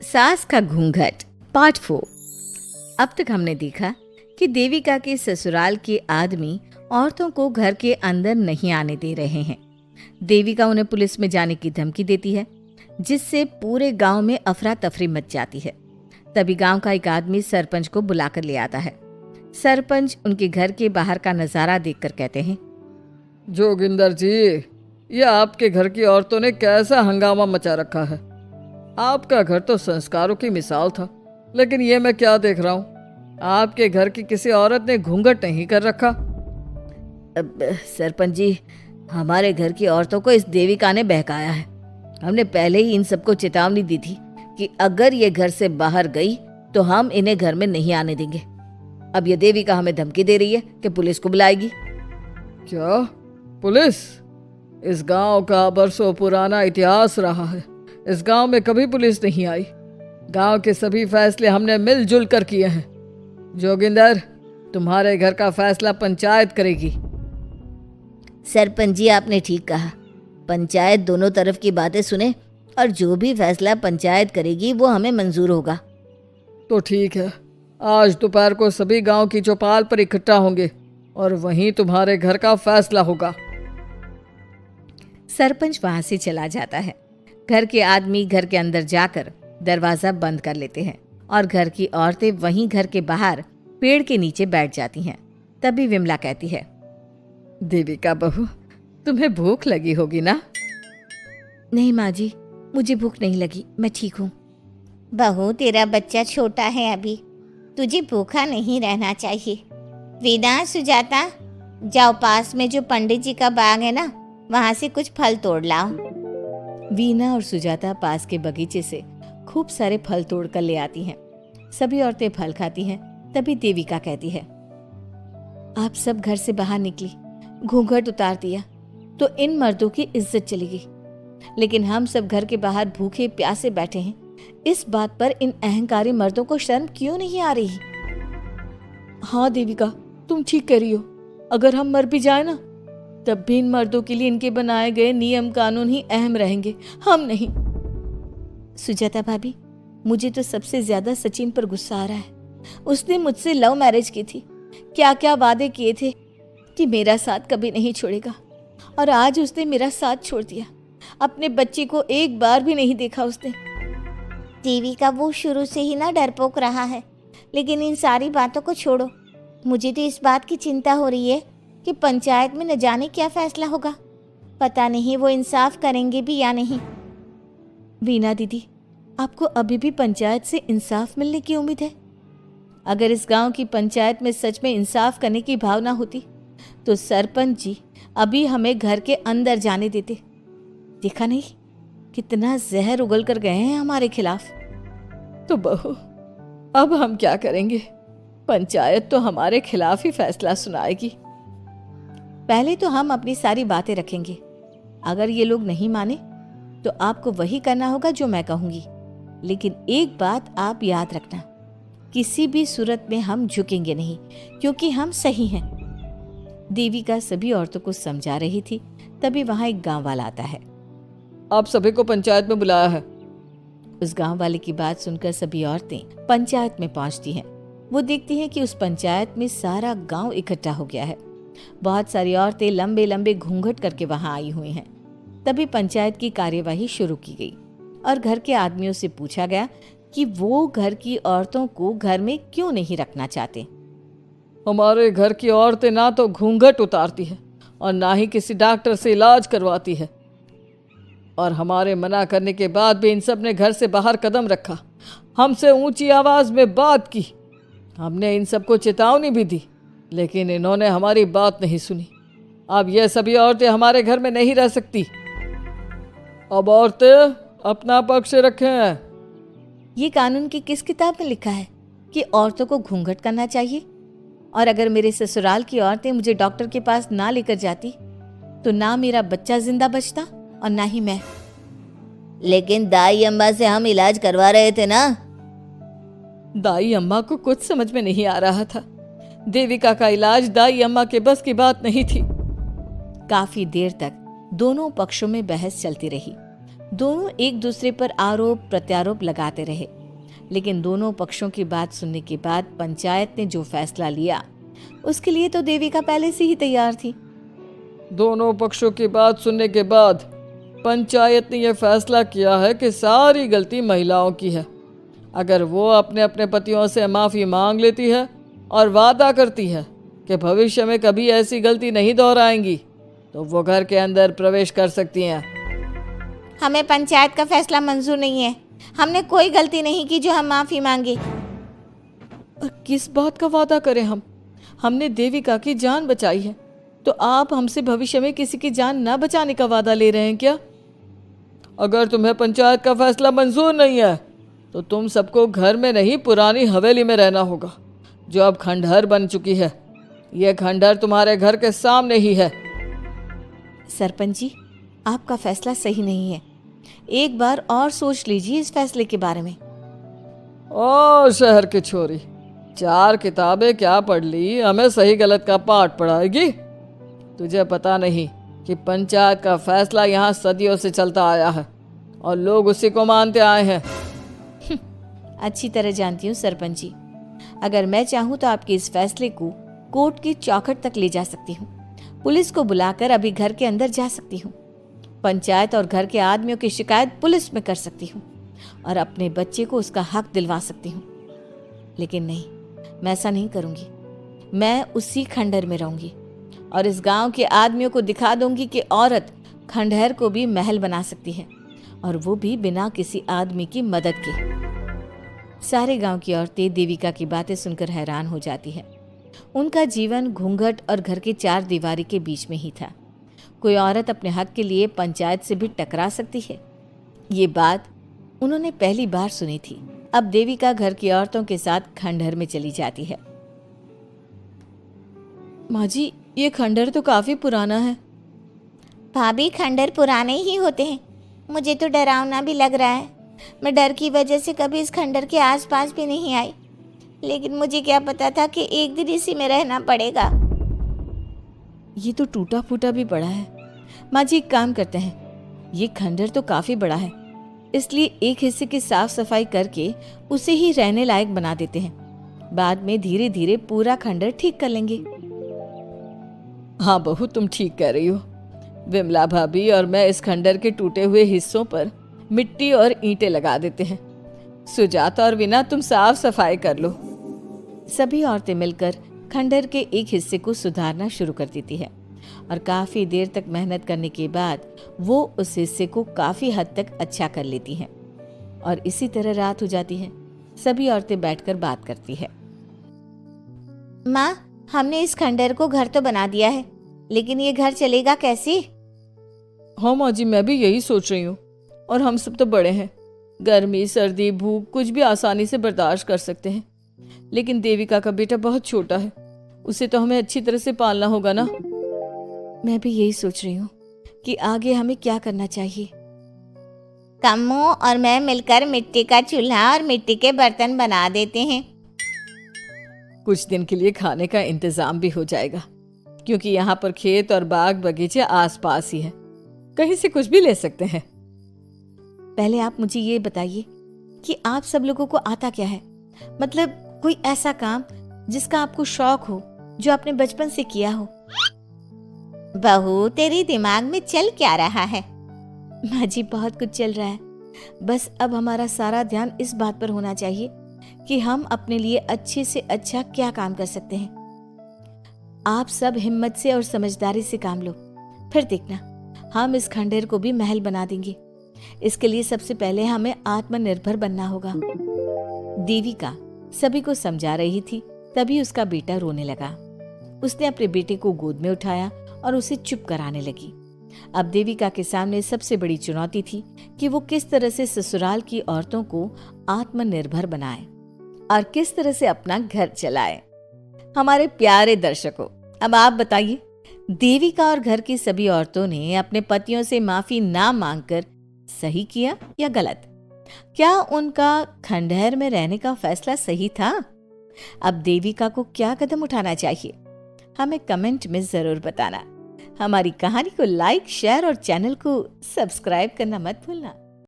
सास का घूंघट पार्ट 4। अब तक हमने देखा कि देविका के ससुराल के आदमी औरतों को घर के अंदर नहीं आने दे रहे हैं। देविका उन्हें पुलिस में जाने की धमकी देती है, जिससे पूरे गांव में अफरा तफरी मच जाती है। तभी गांव का एक आदमी सरपंच को बुलाकर ले आता है। सरपंच उनके घर के बाहर का नजारा देखकर कहते हैं, जोगिंदर जी, ये आपके घर की औरतों ने कैसा हंगामा मचा रखा है। आपका घर तो संस्कारों की मिसाल था, लेकिन ये मैं क्या देख रहा हूँ, आपके घर की किसी औरत ने घूंघट नहीं कर रखा। सरपंच जी, हमारे घर की औरतों को इस देविका ने बहकाया है। हमने पहले ही इन सबको चेतावनी दी थी कि अगर ये घर से बाहर गई तो हम इन्हें घर में नहीं आने देंगे। अब ये देविका हमें धमकी दे रही है कि पुलिस को बुलाएगी। क्या पुलिस? इस गांव का बरसों पुराना इतिहास रहा है। इस गांव में कभी पुलिस नहीं आई। गांव के सभी फैसले हमने मिलजुल कर किए हैं। जोगिंदर, तुम्हारे घर का फैसला पंचायत करेगी। सरपंच जी, आपने ठीक कहा। पंचायत दोनों तरफ की बातें सुने और जो भी फैसला पंचायत करेगी वो हमें मंजूर होगा। तो ठीक है, आज दोपहर को सभी गांव की चौपाल पर इकट्ठा होंगे और वहीं तुम्हारे घर का फैसला होगा। सरपंच वहां से चला जाता है। घर के आदमी घर के अंदर जाकर दरवाजा बंद कर लेते हैं और घर की औरतें वहीं घर के बाहर पेड़ के नीचे बैठ जाती हैं। तभी विमला कहती है, देविका बहू, तुम्हें भूख लगी होगी ना? नहीं माँ जी, मुझे भूख नहीं लगी, मैं ठीक हूँ। बहू, तेरा बच्चा छोटा है अभी, तुझे भूखा नहीं रहना चाहिए। वीना, सुजाता, जाओ पास में जो पंडित जी का बाग है ना, वहाँ से कुछ फल तोड़ लाओ। वीना और सुजाता पास के बगीचे से खूब सारे फल तोड़ कर ले आती हैं। सभी औरतें फल खाती हैं। तभी देविका कहती है, आप सब घर से बाहर निकली, घूंघट उतार दिया तो इन मर्दों की इज्जत चली गई, लेकिन हम सब घर के बाहर भूखे प्यासे बैठे हैं। इस बात पर इन अहंकारी मर्दों को शर्म क्यों नहीं आ रही? हाँ देविका, तुम ठीक कह रही हो। अगर हम मर भी जाए ना, तब भी इन मर्दों के लिए इनके बनाए गए नियम कानून ही अहम रहेंगे, हम नहीं। सुजाता भाभी, मुझे तो सबसे ज्यादा सचिन पर गुस्सा आ रहा है। उसने मुझसे लव मैरिज की थी, क्या क्या वादे किए थे कि मेरा साथ कभी नहीं छोड़ेगा, और आज उसने मेरा साथ छोड़ दिया। अपने बच्चे को एक बार भी नहीं देखा उसने। देविका, वो शुरू से ही ना डरपोक रहा है, लेकिन इन सारी बातों को छोड़ो। मुझे तो इस बात की चिंता हो रही है कि पंचायत में न जाने क्या फैसला होगा। पता नहीं वो इंसाफ करेंगे भी या नहीं। वीना दीदी, आपको अभी भी पंचायत से इंसाफ मिलने की उम्मीद है? अगर इस गांव की पंचायत में सच में इंसाफ करने की भावना होती तो सरपंच जी अभी हमें घर के अंदर जाने देते। देखा नहीं कितना जहर उगल कर गए हैं हमारे खिलाफ। तो बहू, अब हम क्या करेंगे? पंचायत तो हमारे खिलाफ ही फैसला सुनाएगी। पहले तो हम अपनी सारी बातें रखेंगे। अगर ये लोग नहीं माने तो आपको वही करना होगा जो मैं कहूंगी। लेकिन एक बात आप याद रखना, किसी भी सूरत में हम झुकेंगे नहीं, क्योंकि हम सही हैं। देविका सभी औरतों को समझा रही थी। तभी वहां एक गांव वाला आता है। आप सभी को पंचायत में बुलाया है। उस गांव वाले की बात सुनकर सभी औरतें पंचायत में पहुंचती हैं। वो देखती हैं कि उस पंचायत में सारा गांव इकट्ठा हो गया है। बहुत सारी औरतें लंबे लंबे घूंघट करके वहां आई हुई हैं। तभी पंचायत की कार्यवाही शुरू की गई और घर के आदमियों से पूछा गया कि वो घर की औरतों को घर में क्यों नहीं रखना चाहते। हमारे घर की औरतें ना तो घूंघट उतारती है और ना ही किसी डॉक्टर से इलाज करवाती है, और हमारे मना करने के बाद भी इन सब ने घर से बाहर कदम रखा, हमसे ऊंची आवाज में बात की। हमने इन सबको चेतावनी भी दी, लेकिन इन्होंने हमारी बात नहीं सुनी। अब ये सभी औरतें हमारे घर में नहीं रह सकती। अब औरतें अपना पक्ष रखें। ये कानून की किस किताब में लिखा है कि औरतों को घूंघट करना चाहिए? और अगर मेरे ससुराल की औरतें मुझे डॉक्टर के पास ना लेकर जाती तो ना मेरा बच्चा जिंदा बचता और ना ही मैं। लेकिन दाई अम्मा से हम इलाज करवा रहे थे ना। दाई अम्मा को कुछ समझ में नहीं आ रहा था। देविका का इलाज दाई अम्मा के बस की बात नहीं थी। काफी देर तक दोनों पक्षों में बहस चलती रही। दोनों एक दूसरे पर आरोप प्रत्यारोप लगाते रहे, लेकिन दोनों पक्षों की बात सुनने के बाद पंचायत ने जो फैसला लिया उसके लिए तो देविका पहले से ही तैयार थी। दोनों पक्षों की बात सुनने के बाद पंचायत ने यह फैसला किया है कि सारी गलती महिलाओं की है। अगर वो अपने अपने पतियों से माफ़ी मांग लेती है और वादा करती है कि भविष्य में कभी ऐसी गलती नहीं दोहराएंगी, तो वो घर के अंदर प्रवेश कर सकती हैं। हमें पंचायत का फैसला मंजूर नहीं है। हमने कोई गलती नहीं की जो हम माफ़ी मांगे। और किस बात का वादा करें हम? हमने देविका की जान बचाई है, तो आप हमसे भविष्य में किसी की जान ना बचाने का वादा ले रहे हैं क्या? अगर तुम्हें पंचायत का फैसला मंजूर नहीं है तो तुम सबको घर में नहीं पुरानी हवेली में रहना होगा, जो अब खंडहर बन चुकी है। यह खंडहर तुम्हारे घर के सामने ही है। सरपंच जी, आपका फैसला सही नहीं है। एक बार और सोच लीजिए इस फैसले के बारे में। ओ शहर की छोरी, 4 किताबें क्या पढ़ ली, हमें सही गलत का पाठ पढ़ाएगी? तुझे पता नहीं कि पंचायत का फैसला यहाँ सदियों से चलता आया है और लोग उसी को मानते आए हैं। अच्छी तरह जानती हूँ सरपंच जी। अगर मैं चाहूँ तो आपके इस फैसले को कोर्ट की चौखट तक ले जा सकती हूँ। पुलिस को बुलाकर अभी घर के अंदर जा सकती हूँ। पंचायत और घर के आदमियों की शिकायत पुलिस में कर सकती हूँ और अपने बच्चे को उसका हक दिलवा सकती हूँ। लेकिन नहीं, मैं ऐसा नहीं करूँगी। मैं उसी खंडहर में रहूँगी और इस गांव के आदमियों को दिखा दूंगी कि औरत खंडहर को भी महल बना सकती है, और वो भी बिना किसी आदमी की मदद के। सारे गांव की औरतें देविका की बातें सुनकर हैरान हो जाती है। उनका जीवन घूंघट और घर की 4 दीवारी के बीच में ही था। कोई औरत अपने हक के लिए पंचायत से भी टकरा सकती है, ये बात उन्होंने पहली बार सुनी थी। अब देविका घर की औरतों के साथ खंडहर में चली जाती है। माँ जी, ये खंडहर तो काफी पुराना है। भाभी, खंडहर पुराने ही होते हैं। मुझे तो डरावना भी लग रहा है। मैं डर की वजह से कभी इस खंडहर के आसपास भी नहीं आई, लेकिन मुझे क्या पता था कि एक दिन इसी में रहना पड़ेगा। ये तो टूटा फूटा भी बड़ा है। माँ जी, एक काम करते हैं, ये खंडहर तो काफी बड़ा है, इसलिए एक हिस्से की साफ सफाई करके उसे ही रहने लायक बना देते हैं। बाद में धीरे धीरे पूरा खंडहर ठीक कर लेंगे। हाँ बहू, तुम ठीक कह रही हो। विमला भाभी और मैं इस खंडहर के टूटे हुए हिस्सों पर मिट्टी और ईंटें लगा देते हैं। सुजाता और वीना, तुम साफ सफाई कर लो। सभी औरतें मिलकर खंडहर के एक हिस्से को सुधारना शुरू कर देती है और काफी देर तक मेहनत करने के बाद वो उस हिस्से को काफी हद तक अच्छा कर लेती हैं। और इसी तरह रात हो जाती है। सभी औरतें बैठकर बात करती है। माँ, हमने इस खंडहर को घर तो बना दिया है, लेकिन ये घर चलेगा कैसे? हाँ माँ जी, मैं भी यही सोच रही हूँ। और हम सब तो बड़े हैं, गर्मी सर्दी भूख कुछ भी आसानी से बर्दाश्त कर सकते हैं, लेकिन देविका का बेटा बहुत छोटा है, उसे तो हमें अच्छी तरह से पालना होगा ना। मैं भी यही सोच रही हूँ कि आगे हमें क्या करना चाहिए। कम्मू और मैं मिलकर मिट्टी का चूल्हा और मिट्टी के बर्तन बना देते हैं। कुछ दिन के लिए खाने का इंतजाम भी हो जाएगा, क्योंकि यहाँ पर खेत और बाग बगीचे आसपास ही हैं, कहीं से कुछ भी ले सकते हैं। पहले आप मुझे ये बताइए कि आप सब लोगों को आता क्या है, मतलब कोई ऐसा काम जिसका आपको शौक हो, जो आपने बचपन से किया हो। बहू, तेरे दिमाग में चल क्या रहा है? माँ जी, बहुत कुछ चल रहा है। बस अब हमारा सारा ध्यान इस बात पर होना चाहिए कि हम अपने लिए अच्छे से अच्छा क्या काम कर सकते हैं। आप सब हिम्मत से और समझदारी से काम लो, फिर देखना हम इस खंडहर को भी महल बना देंगे। इसके लिए सबसे पहले हमें आत्मनिर्भर बनना होगा। देविका सभी को समझा रही थी, तभी उसका बेटा रोने लगा। उसने अपने बेटे को गोद में उठाया और उसे चुप कराने लगी। अब देविका के सामने सबसे बड़ी चुनौती थी कि वो किस तरह से ससुराल की औरतों को आत्मनिर्भर बनाए और किस तरह से अपना घर चलाए। हमारे प्यारे दर्शकों, अब आप बताइए, देविका और घर की सभी औरतों ने अपने पतियों से माफी ना मांगकर सही किया या गलत? क्या उनका खंडहर में रहने का फैसला सही था? अब देविका को क्या कदम उठाना चाहिए, हमें कमेंट में जरूर बताना। हमारी कहानी को लाइक, शेयर और चैनल को सब्सक्राइब करना मत भूलना।